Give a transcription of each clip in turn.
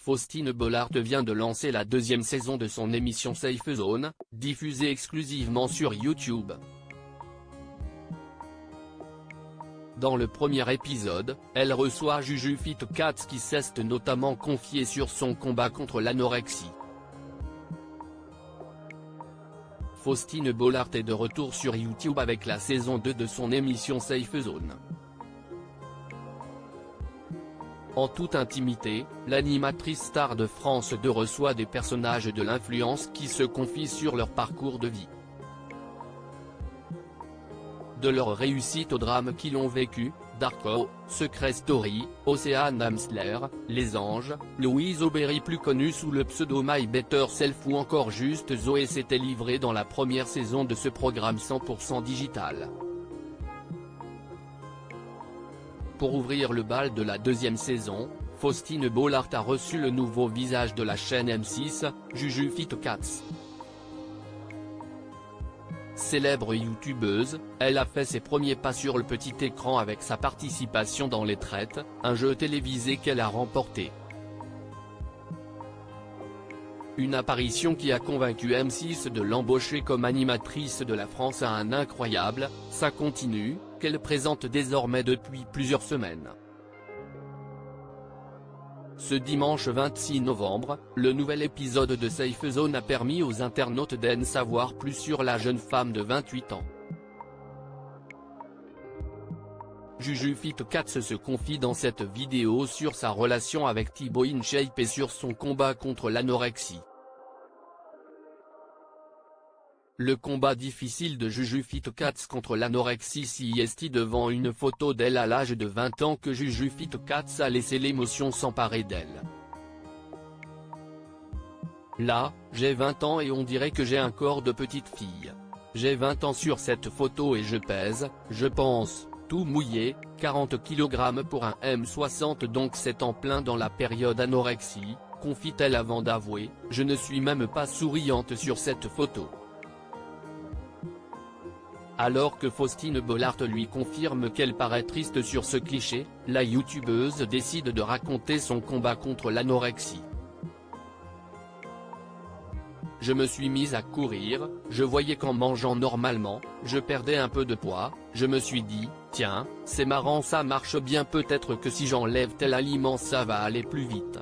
Faustine Bollaert vient de lancer la deuxième saison de son émission Safe Zone, diffusée exclusivement sur YouTube. Dans le premier épisode, elle reçoit Jujubee qui s'est notamment confiée sur son combat contre l'anorexie. Faustine Bollaert est de retour sur YouTube avec la saison 2 de son émission Safe Zone. En toute intimité, l'animatrice star de France 2 reçoit des personnages de l'influence qui se confient sur leur parcours de vie. De leur réussite aux drames qu'ils ont vécu, Darko, Secret Story, Océane Amsler, Les Anges, Louise Aubéry plus connue sous le pseudo My Better Self ou encore Juste Zoé s'était livrée dans la première saison de ce programme 100% digital. Pour ouvrir le bal de la deuxième saison, Faustine Bollaert a reçu le nouveau visage de la chaîne M6, Jujubee. Célèbre youtubeuse, elle a fait ses premiers pas sur le petit écran avec sa participation dans Les Traites, un jeu télévisé qu'elle a remporté. Une apparition qui a convaincu M6 de l'embaucher comme animatrice de La France à un incroyable, ça continue, qu'elle présente désormais depuis plusieurs semaines. Ce dimanche 26 novembre, le nouvel épisode de Safe Zone a permis aux internautes d'en savoir plus sur la jeune femme de 28 ans. Jujubee se confie dans cette vidéo sur sa relation avec Thibaut InShape et sur son combat contre l'anorexie. Le combat difficile de Jujubee contre l'anorexie s'y est devant une photo d'elle à l'âge de 20 ans que Jujubee a laissé l'émotion s'emparer d'elle. Là, j'ai 20 ans et on dirait que j'ai un corps de petite fille. J'ai 20 ans sur cette photo et je pèse, je pense, tout mouillé, 40 kg pour un M60 donc c'est en plein dans la période anorexie, confie-t-elle avant d'avouer, je ne suis même pas souriante sur cette photo. Alors que Faustine Bollaert lui confirme qu'elle paraît triste sur ce cliché, la youtubeuse décide de raconter son combat contre l'anorexie. Je me suis mise à courir, je voyais qu'en mangeant normalement, je perdais un peu de poids, je me suis dit, tiens, c'est marrant ça marche bien peut-être que si j'enlève tel aliment ça va aller plus vite.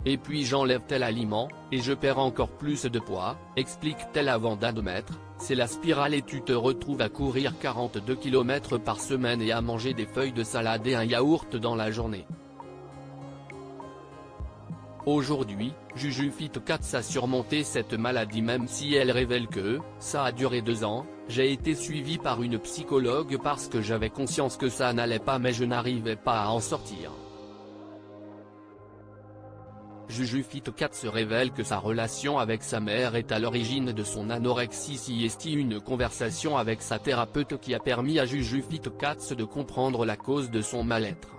Et puis j'enlève tel aliment, et je perds encore plus de poids, explique-t-elle avant d'admettre, c'est la spirale et tu te retrouves à courir 42 km par semaine et à manger des feuilles de salade et un yaourt dans la journée. Aujourd'hui, Jujubee a surmonté cette maladie même si elle révèle que, ça a duré 2 ans, j'ai été suivie par une psychologue parce que j'avais conscience que ça n'allait pas mais je n'arrivais pas à en sortir. Jujubee se révèle que sa relation avec sa mère est à l'origine de son anorexie si est une conversation avec sa thérapeute qui a permis à Jujubee de comprendre la cause de son mal-être.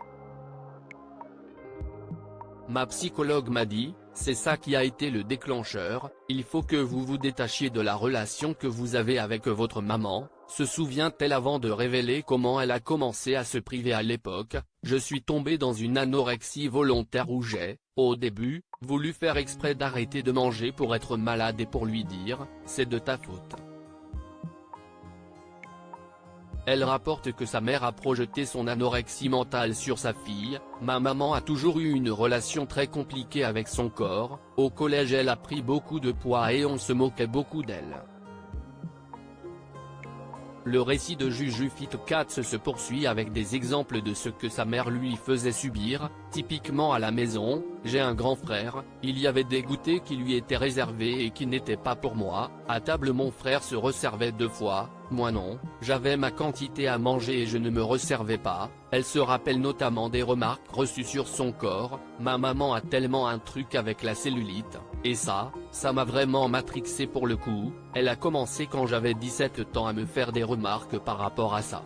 Ma psychologue m'a dit, c'est ça qui a été le déclencheur, il faut que vous vous détachiez de la relation que vous avez avec votre maman, se souvient-elle avant de révéler comment elle a commencé à se priver à l'époque, je suis tombée dans une anorexie volontaire où j'ai, au début, voulu faire exprès d'arrêter de manger pour être malade et pour lui dire, c'est de ta faute. Elle rapporte que sa mère a projeté son anorexie mentale sur sa fille, ma maman a toujours eu une relation très compliquée avec son corps, au collège elle a pris beaucoup de poids et on se moquait beaucoup d'elle. Le récit de Jujubee se poursuit avec des exemples de ce que sa mère lui faisait subir, typiquement à la maison, j'ai un grand frère, il y avait des goûters qui lui étaient réservés et qui n'étaient pas pour moi, à table mon frère se resservait 2 fois, moi non, j'avais ma quantité à manger et je ne me resservais pas, elle se rappelle notamment des remarques reçues sur son corps, ma maman a tellement un truc avec la cellulite, et ça m'a vraiment matrixé pour le coup, elle a commencé quand j'avais 17 ans à me faire des remarques par rapport à ça.